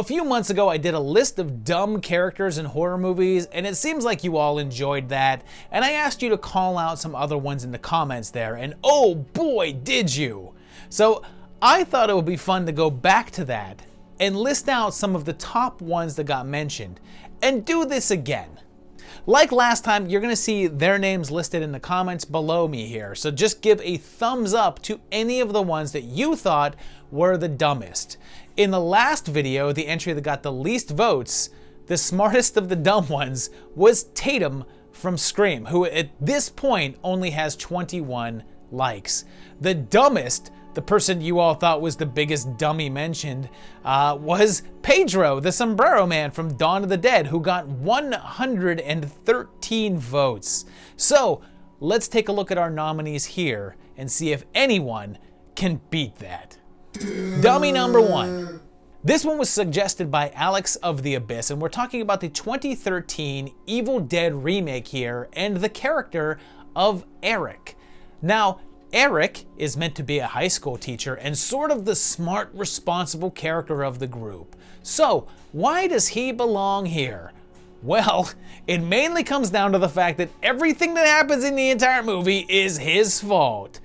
A few months ago, I did a list of dumb characters in horror movies, and it seems like you all enjoyed that, and I asked you to call out some other ones in the comments there, and oh boy, did you! So I thought it would be fun to go back to that and list out some of the top ones that got mentioned, and do this again. Like last time, you're going to see their names listed in the comments below me here, so just give a thumbs up to any of the ones that you thought were the dumbest. In the last video, the entry that got the least votes, the smartest of the dumb ones, was Tatum from Scream, who at this point only has 21 likes. The dumbest, the person you all thought was the biggest dummy mentioned, was Pedro, the Sombrero Man from Dawn of the Dead, who got 113 votes. So let's take a look at our nominees here and see if anyone can beat that. Dummy number 1. This one was suggested by Alex of the Abyss, and we're talking about the 2013 Evil Dead remake here and the character of Eric. Now, Eric is meant to be a high school teacher and sort of the smart, responsible character of the group. So, why does he belong here? Well, it mainly comes down to the fact that everything that happens in the entire movie is his fault.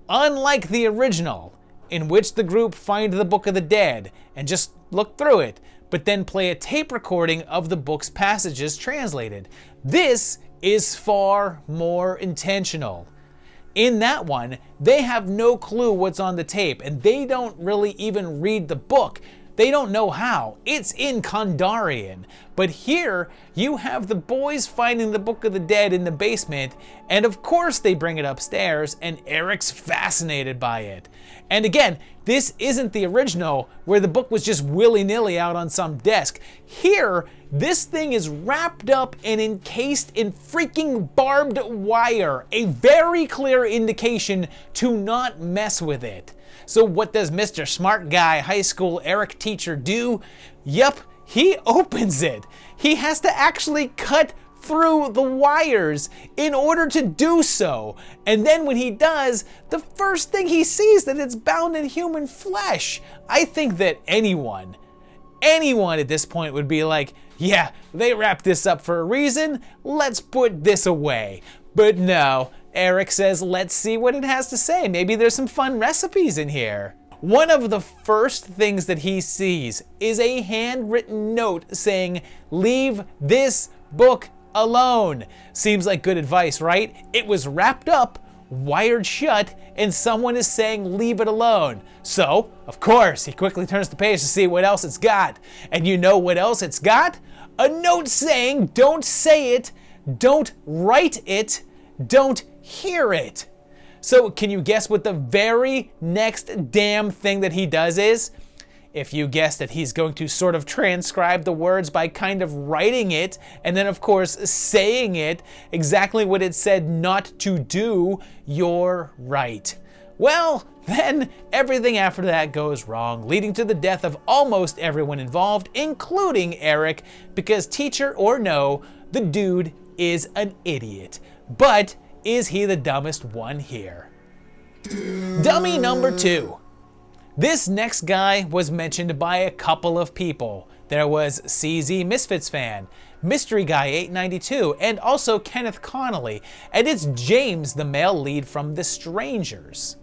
Unlike the original, in which the group find the Book of the Dead and just look through it, but then play a tape recording of the book's passages translated. This is far more intentional. In that one, they have no clue what's on the tape, and they don't really even read the book. They don't know how. It's in Kandarian. But here, you have the boys finding the Book of the Dead in the basement, and of course they bring it upstairs, and Eric's fascinated by it. And again, this isn't the original, where the book was just willy-nilly out on some desk. Here, this thing is wrapped up and encased in freaking barbed wire, a very clear indication to not mess with it. So what does Mr. Smart Guy High School Eric teacher do? Yup, he opens it. He has to actually cut through the wires in order to do so. And then when he does, the first thing he sees that it's bound in human flesh. I think that anyone at this point would be like, yeah, they wrapped this up for a reason, let's put this away. But no, Eric says, let's see what it has to say. Maybe there's some fun recipes in here. One of the first things that he sees is a handwritten note saying, leave this book alone. Seems like good advice, right? It was wrapped up, wired shut, and someone is saying leave it alone. So, of course, he quickly turns the page to see what else it's got. And you know what else it's got? A note saying, don't say it, don't write it, don't hear it. So can you guess what the very next damn thing that he does is? If you guessed that he's going to sort of transcribe the words by kind of writing it, and then of course saying it, exactly what it said not to do, you're right. Well, then everything after that goes wrong, leading to the death of almost everyone involved, including Eric, because teacher or no, the dude is an idiot. But is he the dumbest one here? Dummy number 2. This next guy was mentioned by a couple of people. There was CZ Misfits fan, Mystery Guy 892, and also Kenneth Connolly, and it's James, the male lead from The Strangers.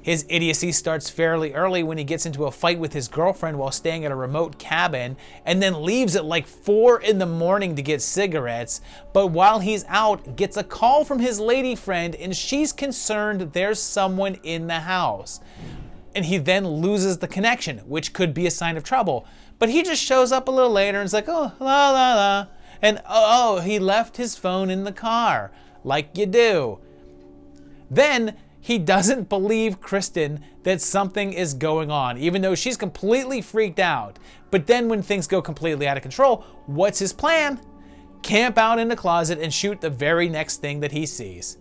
His idiocy starts fairly early when he gets into a fight with his girlfriend while staying at a remote cabin, and then leaves at like 4 in the morning to get cigarettes, but while he's out, gets a call from his lady friend and she's concerned there's someone in the house. And he then loses the connection, which could be a sign of trouble. But he just shows up a little later and is like, oh, la la la. And oh, he left his phone in the car, like you do. Then he doesn't believe Kristen that something is going on, even though she's completely freaked out. But then when things go completely out of control, what's his plan? Camp out in the closet and shoot the very next thing that he sees.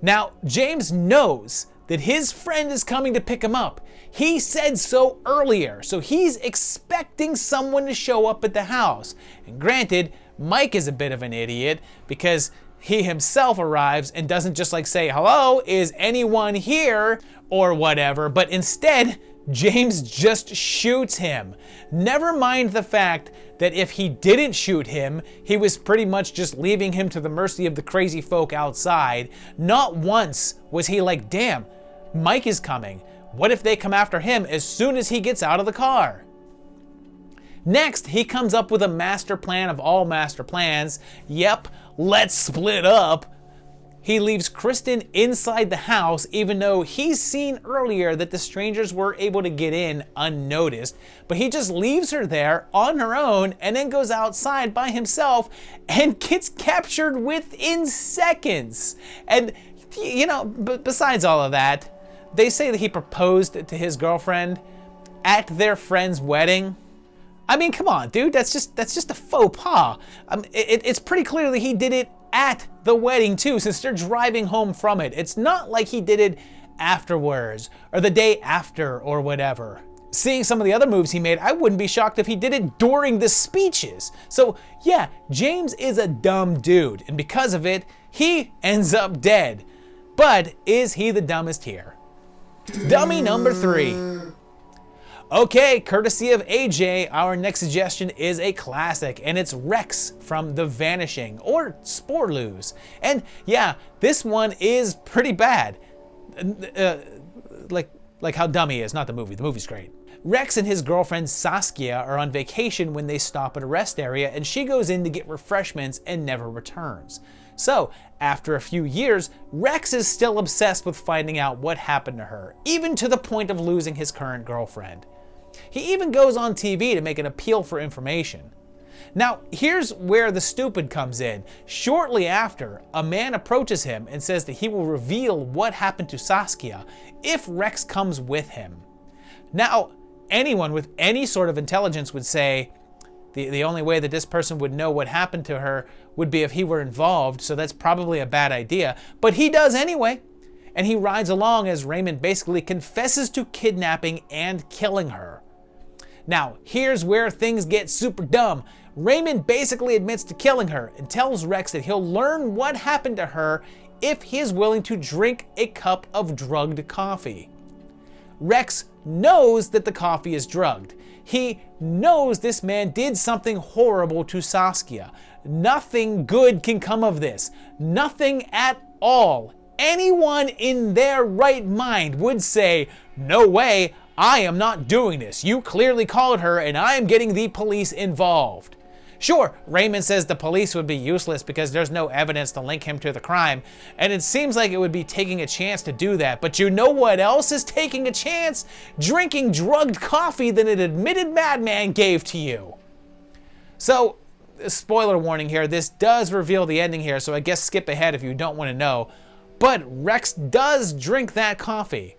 Now, James knows that his friend is coming to pick him up. He said so earlier, so he's expecting someone to show up at the house. And granted, Mike is a bit of an idiot because he himself arrives and doesn't just like say, hello, is anyone here, or whatever, but instead James just shoots him. Never mind the fact that if he didn't shoot him, he was pretty much just leaving him to the mercy of the crazy folk outside. Not once was he like, damn, Mike is coming. What if they come after him as soon as he gets out of the car? Next, he comes up with a master plan of all master plans. Yep, let's split up. He leaves Kristen inside the house even though he's seen earlier that the strangers were able to get in unnoticed, but he just leaves her there on her own and then goes outside by himself and gets captured within seconds. And you know, besides all of that, they say that he proposed to his girlfriend at their friend's wedding. I mean, come on, dude, that's just a faux pas. It's pretty clear that he did it at the wedding too, since they're driving home from it. It's not like he did it afterwards or the day after or whatever. Seeing some of the other moves he made, I wouldn't be shocked if he did it during the speeches. So yeah, James is a dumb dude, and because of it, he ends up dead. But is he the dumbest here? Dummy number 3. Okay, courtesy of AJ, our next suggestion is a classic, and it's Rex from The Vanishing, or Sporloos. And yeah, this one is pretty bad. Like how dumb he is, not the movie. The movie's great. Rex and his girlfriend Saskia are on vacation when they stop at a rest area, and she goes in to get refreshments and never returns. So, after a few years, Rex is still obsessed with finding out what happened to her, even to the point of losing his current girlfriend. He even goes on TV to make an appeal for information. Now, here's where the stupid comes in. Shortly after, a man approaches him and says that he will reveal what happened to Saskia if Rex comes with him. Now, anyone with any sort of intelligence would say the only way that this person would know what happened to her would be if he were involved, so that's probably a bad idea. But he does anyway, and he rides along as Raymond basically confesses to kidnapping and killing her. Now, here's where things get super dumb. Raymond basically admits to killing her and tells Rex that he'll learn what happened to her if he is willing to drink a cup of drugged coffee. Rex knows that the coffee is drugged. He knows this man did something horrible to Saskia. Nothing good can come of this. Nothing at all. Anyone in their right mind would say, "No way, I am not doing this. You clearly called her and I am getting the police involved." Sure, Raymond says the police would be useless because there's no evidence to link him to the crime, and it seems like it would be taking a chance to do that. But you know what else is taking a chance? Drinking drugged coffee that an admitted madman gave to you. So, spoiler warning here, this does reveal the ending here, so I guess skip ahead if you don't want to know. But Rex does drink that coffee.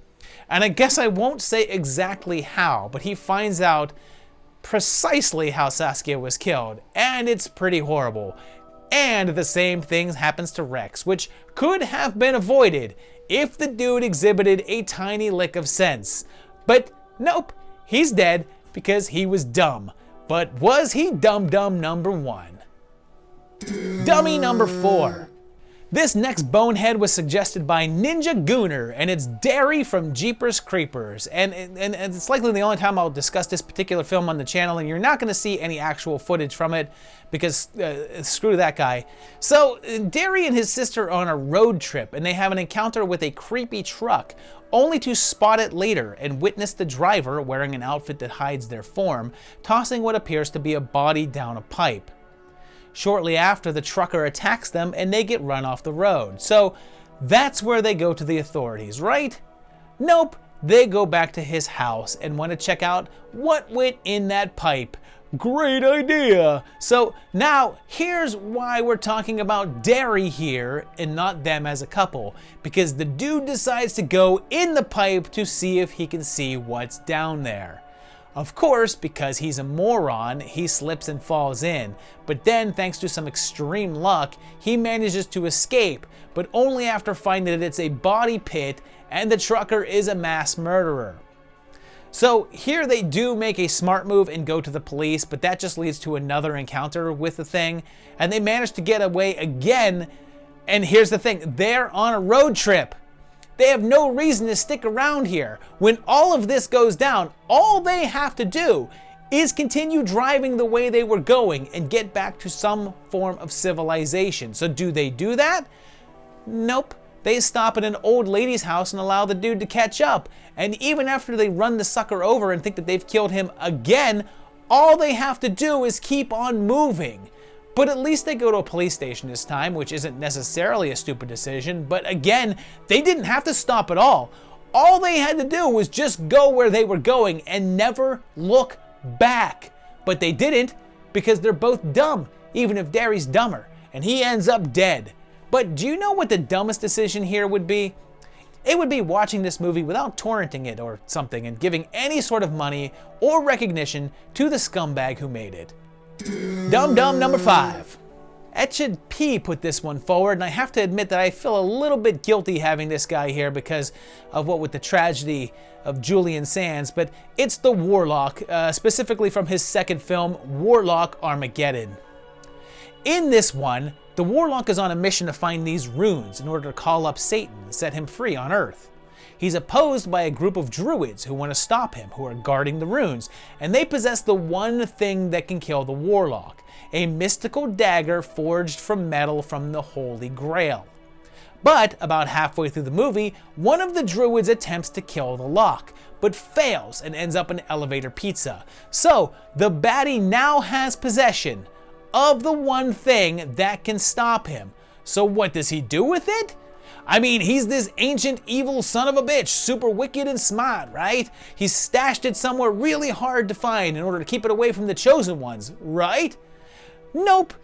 And I guess I won't say exactly how, but he finds out precisely how Saskia was killed, and it's pretty horrible. And the same thing happens to Rex, which could have been avoided if the dude exhibited a tiny lick of sense. But nope, he's dead because he was dumb. But was he dumb number 1? Dummy number 4. This next bonehead was suggested by Ninja Gooner, and it's Derry from Jeepers Creepers. And it's likely the only time I'll discuss this particular film on the channel, and you're not going to see any actual footage from it because screw that guy. So Derry and his sister are on a road trip, and they have an encounter with a creepy truck, only to spot it later and witness the driver, wearing an outfit that hides their form, tossing what appears to be a body down a pipe. Shortly after, the trucker attacks them and they get run off the road. So that's where they go to the authorities, right? Nope, they go back to his house and want to check out what went in that pipe. Great idea! So now here's why we're talking about Derry here and not them as a couple. Because the dude decides to go in the pipe to see if he can see what's down there. Of course, because he's a moron, he slips and falls in, but then thanks to some extreme luck, he manages to escape, but only after finding that it's a body pit and the trucker is a mass murderer. So here they do make a smart move and go to the police, but that just leads to another encounter with the thing, and they manage to get away again, and here's the thing, they're on a road trip. They have no reason to stick around here. When all of this goes down, all they have to do is continue driving the way they were going and get back to some form of civilization. So do they do that? Nope. They stop at an old lady's house and allow the dude to catch up. And even after they run the sucker over and think that they've killed him again, all they have to do is keep on moving. But at least they go to a police station this time, which isn't necessarily a stupid decision. But again, they didn't have to stop at all. All they had to do was just go where they were going and never look back. But they didn't, because they're both dumb, even if Derry's dumber, and he ends up dead. But do you know what the dumbest decision here would be? It would be watching this movie without torrenting it or something and giving any sort of money or recognition to the scumbag who made it. Dumb number 5. Etched P put this one forward, and I have to admit that I feel a little bit guilty having this guy here because of what with the tragedy of Julian Sands, but it's the Warlock, specifically from his second film, Warlock Armageddon. In this one, the Warlock is on a mission to find these runes in order to call up Satan and set him free on Earth. He's opposed by a group of druids who want to stop him, who are guarding the runes, and they possess the one thing that can kill the Warlock, a mystical dagger forged from metal from the Holy Grail. But about halfway through the movie, one of the druids attempts to kill the lock, but fails and ends up in elevator pizza. So the baddie now has possession of the one thing that can stop him. So what does he do with it? I mean, he's this ancient evil son of a bitch, super wicked and smart, right? He's stashed it somewhere really hard to find in order to keep it away from the chosen ones, right? Nope.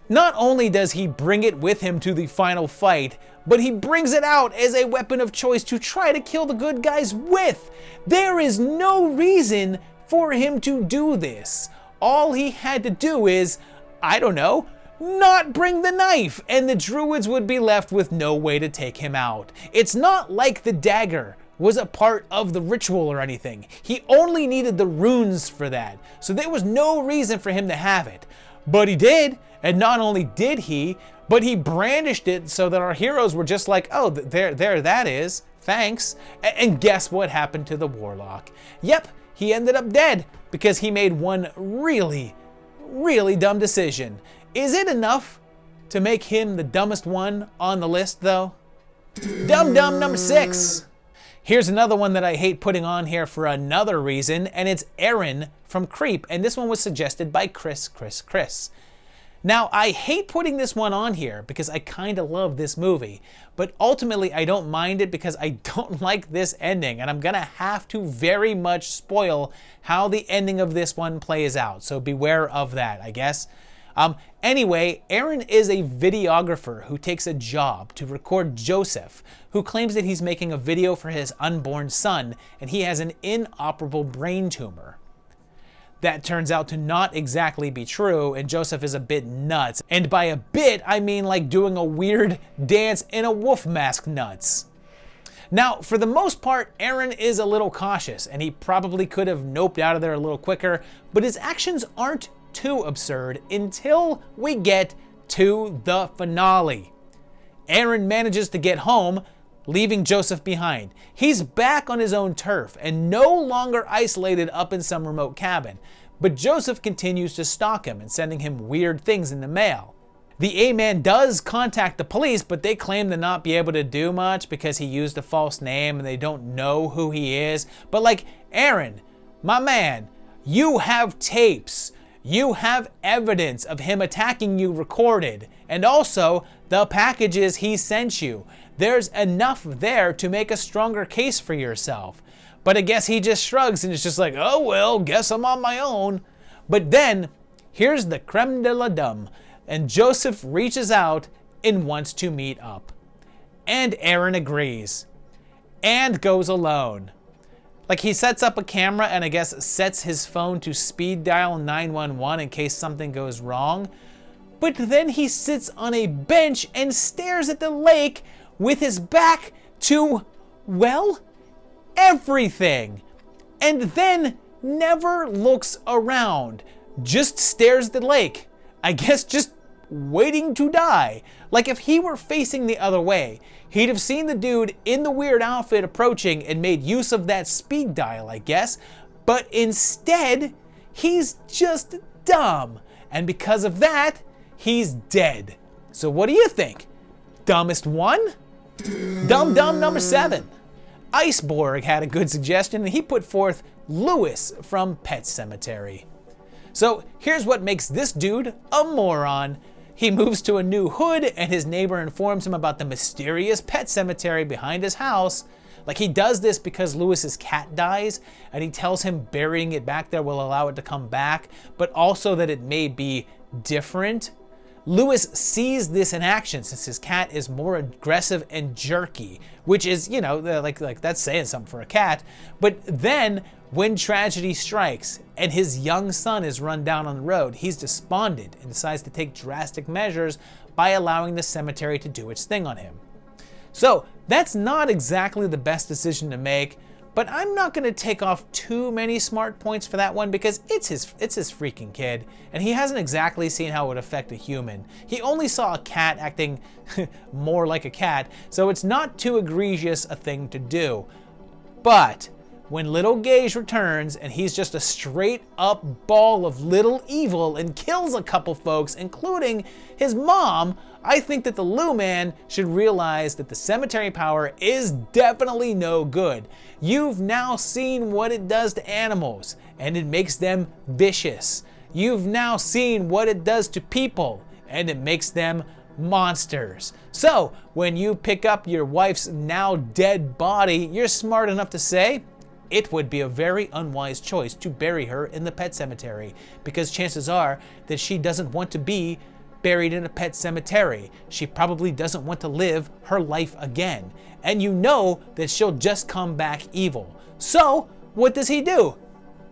Not only does he bring it with him to the final fight, but he brings it out as a weapon of choice to try to kill the good guys with. There is no reason for him to do this. All he had to do is, I don't know, not bring the knife, and the druids would be left with no way to take him out. It's not like the dagger was a part of the ritual or anything. He only needed the runes for that, so there was no reason for him to have it. But he did, and not only did he, but he brandished it so that our heroes were just like, oh, there that is, thanks. And guess what happened to the Warlock? Yep, he ended up dead because he made one really dumb decision. Is it enough to make him the dumbest one on the list, though? Dumb number 6. Here's another one that I hate putting on here for another reason, and it's Aaron from Creep, and this one was suggested by Chris. Now, I hate putting this one on here because I kind of love this movie, but ultimately I don't mind it because I don't like this ending, and I'm gonna have to very much spoil how the ending of this one plays out, so beware of that, I guess. Anyway, Aaron is a videographer who takes a job to record Joseph, who claims that he's making a video for his unborn son, and he has an inoperable brain tumor. That turns out to not exactly be true, and Joseph is a bit nuts. And by a bit, I mean like doing a weird dance in a wolf mask nuts. Now, for the most part, Aaron is a little cautious, and he probably could have noped out of there a little quicker, but his actions aren't too absurd until we get to the finale. Aaron manages to get home, leaving Joseph behind. He's back on his own turf and no longer isolated up in some remote cabin, but Joseph continues to stalk him and sending him weird things in the mail. The A-Man does contact the police, but they claim to not be able to do much because he used a false name and they don't know who he is. But like, Aaron, my man, you have tapes. You have evidence of him attacking you recorded, and also the packages he sent you. There's enough there to make a stronger case for yourself. But I guess he just shrugs and is just like, oh well, guess I'm on my own. But then, here's the creme de la dame, and Joseph reaches out and wants to meet up. And Aaron agrees, and goes alone. Like, he sets up a camera and I guess sets his phone to speed dial 911 in case something goes wrong. But then he sits on a bench and stares at the lake with his back to, well, everything. And then never looks around, just stares at the lake. I guess just waiting to die. Like if he were facing the other way, he'd have seen the dude in the weird outfit approaching and made use of that speed dial, I guess. But instead, he's just dumb. And because of that, he's dead. So what do you think? Dumbest one? Dumb number 7. Iceborg had a good suggestion, and he put forth Lewis from Pet Sematary. So here's what makes this dude a moron. He moves to a new hood, and his neighbor informs him about the mysterious pet cemetery behind his house. Like, he does this because Lewis's cat dies, and he tells him burying it back there will allow it to come back, but also that it may be different. Lewis sees this in action since his cat is more aggressive and jerky, which is, you know, like that's saying something for a cat. But then when tragedy strikes and his young son is run down on the road, he's despondent and decides to take drastic measures by allowing the cemetery to do its thing on him. So that's not exactly the best decision to make, but I'm not going to take off too many smart points for that one because it's his freaking kid, and he hasn't exactly seen how it would affect a human. He only saw a cat acting more like a cat, so it's not too egregious a thing to do. But when little Gage returns and he's just a straight up ball of little evil and kills a couple folks, including his mom, I think that the Lowe man should realize that the cemetery power is definitely no good. You've now seen what it does to animals, and it makes them vicious. You've now seen what it does to people, and it makes them monsters. So when you pick up your wife's now dead body, you're smart enough to say, it would be a very unwise choice to bury her in the pet cemetery, because chances are that she doesn't want to be buried in a pet cemetery. She probably doesn't want to live her life again. And you know that she'll just come back evil. So what does he do?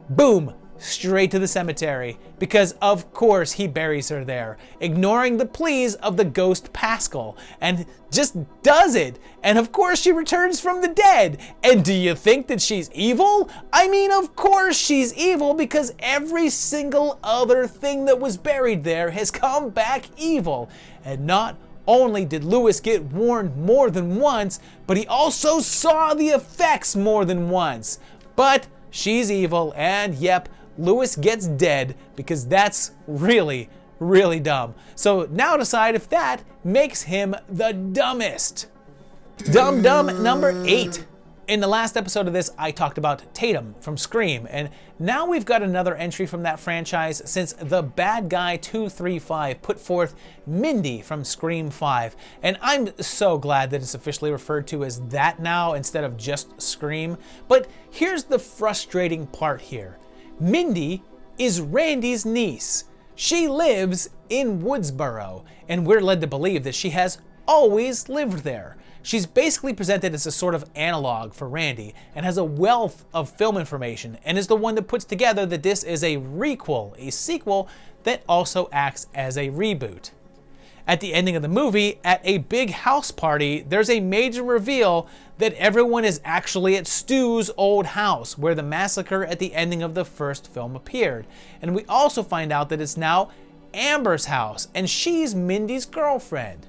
Boom, straight to the cemetery, because of course he buries her there, ignoring the pleas of the ghost Pascal, and just does it. And of course she returns from the dead. And do you think that she's evil? I mean, of course she's evil, because every single other thing that was buried there has come back evil. And not only did Lewis get warned more than once, but he also saw the effects more than once. But she's evil, and yep, Lewis gets dead, because that's really, really dumb. So now decide if that makes him the dumbest. Dumb number 8. In the last episode of this, I talked about Tatum from Scream, and now we've got another entry from that franchise since the bad guy 235 put forth Mindy from Scream 5. And I'm so glad that it's officially referred to as that now instead of just Scream. But here's the frustrating part here. Mindy is Randy's niece. She lives in Woodsboro, and we're led to believe that she has always lived there. She's basically presented as a sort of analog for Randy and has a wealth of film information, and is the one that puts together that this is a requel, a sequel that also acts as a reboot. At the ending of the movie, at a big house party, there's a major reveal that everyone is actually at Stu's old house, where the massacre at the ending of the first film appeared. And we also find out that it's now Amber's house, and she's Mindy's girlfriend.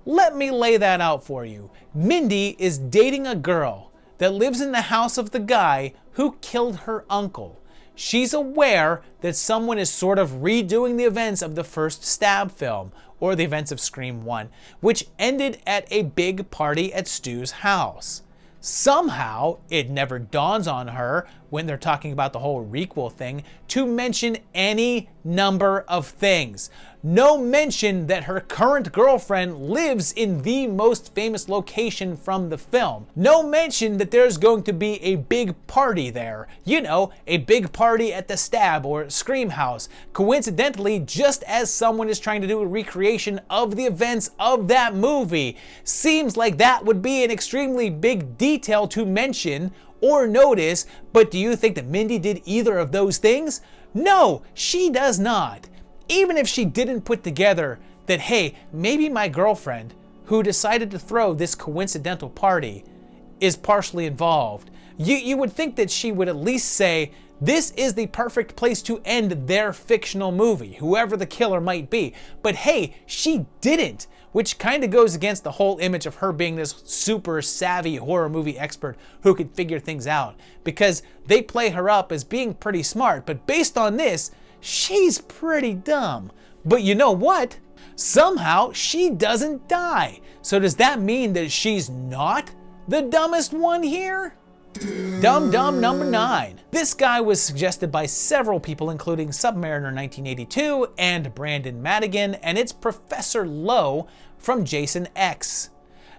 Let me lay that out for you. Mindy is dating a girl that lives in the house of the guy who killed her uncle. She's aware that someone is sort of redoing the events of the first Stab film, or the events of Scream 1, which ended at a big party at Stu's house. Somehow, it never dawns on her, when they're talking about the whole requel thing, to mention any number of things. No mention that her current girlfriend lives in the most famous location from the film. No mention that there's going to be a big party there. You know, a big party at the Stab or Scream house. Coincidentally, just as someone is trying to do a recreation of the events of that movie. Seems like that would be an extremely big detail to mention or notice, but do you think that Mindy did either of those things? No, she does not. Even if she didn't put together that, hey, maybe my girlfriend, who decided to throw this coincidental party, is partially involved, you would think that she would at least say, this is the perfect place to end their fictional movie, whoever the killer might be. But hey, she didn't. which kind of goes against the whole image of her being this super savvy horror movie expert who could figure things out, because they play her up as being pretty smart, but based on this, she's pretty dumb. But you know what? Somehow she doesn't die. So does that mean that she's not the dumbest one here? Dumb number 9. This guy was suggested by several people, including Submariner 1982 and Brandon Madigan, and it's Professor Lowe from Jason X.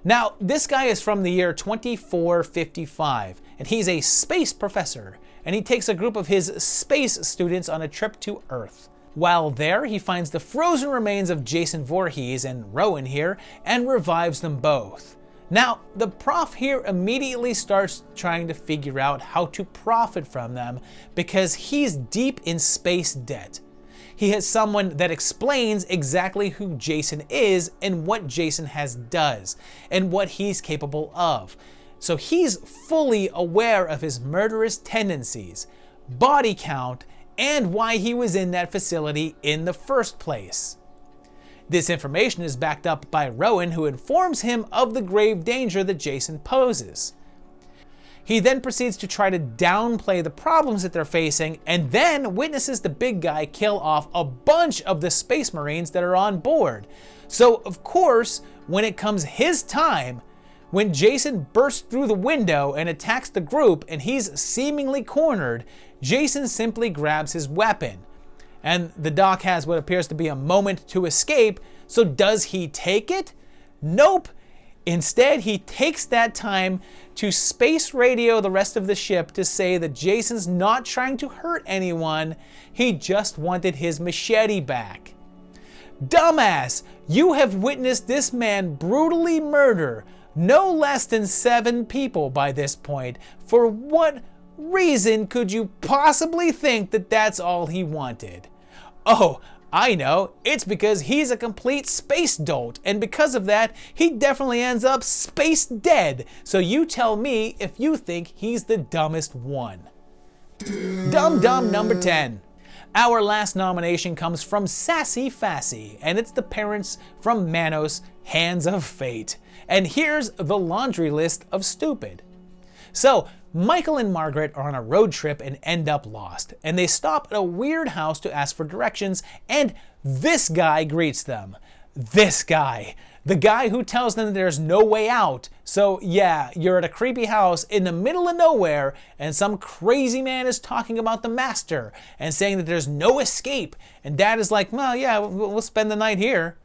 Now, this guy is from the year 2455, and he's a space professor, and he takes a group of his space students on a trip to Earth. While there, he finds the frozen remains of Jason Voorhees and Rowan here, and revives them both. Now, the prof here immediately starts trying to figure out how to profit from them because he's deep in space debt. He has someone that explains exactly who Jason is and what Jason does and what he's capable of. So he's fully aware of his murderous tendencies, body count, and why he was in that facility in the first place. This information is backed up by Rowan, who informs him of the grave danger that Jason poses. He then proceeds to try to downplay the problems that they're facing, and then witnesses the big guy kill off a bunch of the Space Marines that are on board. So, of course, when it comes his time, when Jason bursts through the window and attacks the group and he's seemingly cornered, Jason simply grabs his weapon. And the doc has what appears to be a moment to escape, so does he take it? Nope. Instead, he takes that time to space radio the rest of the ship to say that Jason's not trying to hurt anyone, he just wanted his machete back. Dumbass, you have witnessed this man brutally murder no less than 7 people by this point. For what reason could you possibly think that that's all he wanted? Oh, I know, it's because he's a complete space dolt, and because of that, he definitely ends up space dead. So you tell me if you think he's the dumbest one. Dumb number 10. Our last nomination comes from Sassy Fassy, and it's the parents from Manos, Hands of Fate. And here's the laundry list of stupid. So, Michael and Margaret are on a road trip and end up lost, and they stop at a weird house to ask for directions, and this guy greets them. This guy. The guy who tells them that there's no way out. So yeah, you're at a creepy house in the middle of nowhere, and some crazy man is talking about the master and saying that there's no escape, and Dad is like, well yeah, we'll spend the night here.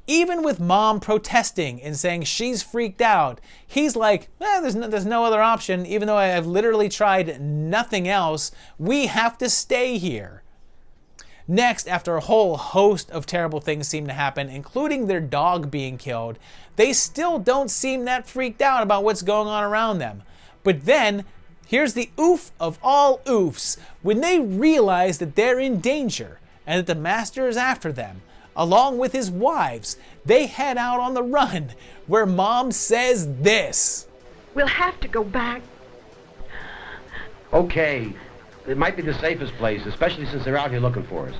Even with Mom protesting and saying she's freaked out, he's like, there's no other option. Even though I've literally tried nothing else, we have to stay here. Next, after a whole host of terrible things seem to happen, including their dog being killed, they still don't seem that freaked out about what's going on around them. But then, here's the oof of all oofs. When they realize that they're in danger and that the master is after them, along with his wives, they head out on the run, where Mom says this. We'll have to go back. Okay, it might be the safest place, especially since they're out here looking for us.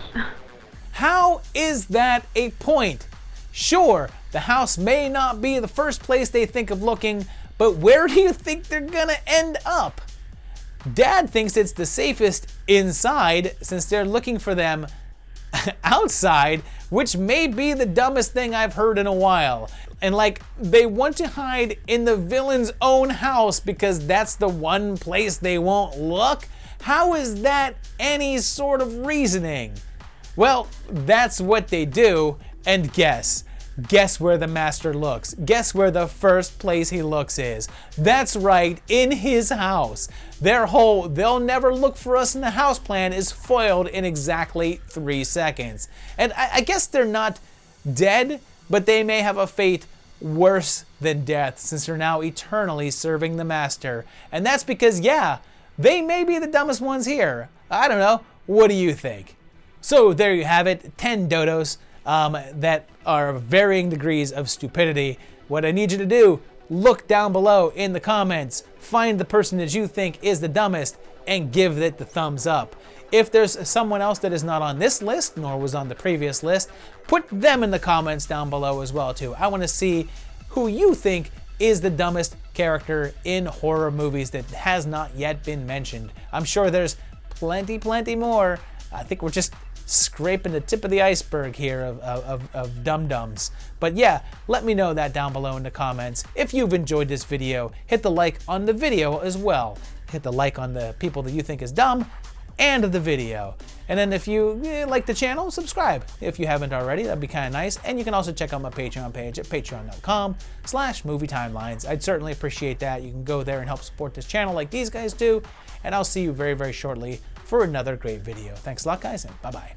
How is that a point? Sure, the house may not be the first place they think of looking, but where do you think they're gonna end up? Dad thinks it's the safest inside, since they're looking for them outside, which may be the dumbest thing I've heard in a while. And like, they want to hide in the villain's own house because that's the one place they won't look? How is that any sort of reasoning? Well, that's what they do, and guess where the master looks. Guess where the first place he looks is. That's right, in his house. Their whole "they'll never look for us in the house" plan is foiled in exactly 3 seconds. And I guess they're not dead, but they may have a fate worse than death, since they're now eternally serving the master. And that's because, yeah, they may be the dumbest ones here. I don't know. What do you think? So there you have it, 10 dodos that are of varying degrees of stupidity. What I need you to do, look down below in the comments, find the person that you think is the dumbest, and give it the thumbs up. If there's someone else that is not on this list, nor was on the previous list, put them in the comments down below as well too. I want to see who you think is the dumbest character in horror movies that has not yet been mentioned. I'm sure there's plenty more. I think we're just scraping the tip of the iceberg here of dum-dums. But yeah, let me know that down below in the comments. If you've enjoyed this video, hit the like on the video as well. Hit the like on the people that you think is dumb and the video. And then if you like the channel, subscribe if you haven't already. That'd be kind of nice. And you can also check out my Patreon page at patreon.com/movietimelines. I'd certainly appreciate that. You can go there and help support this channel like these guys do. And I'll see you very shortly for another great video. Thanks a lot, guys, and bye-bye.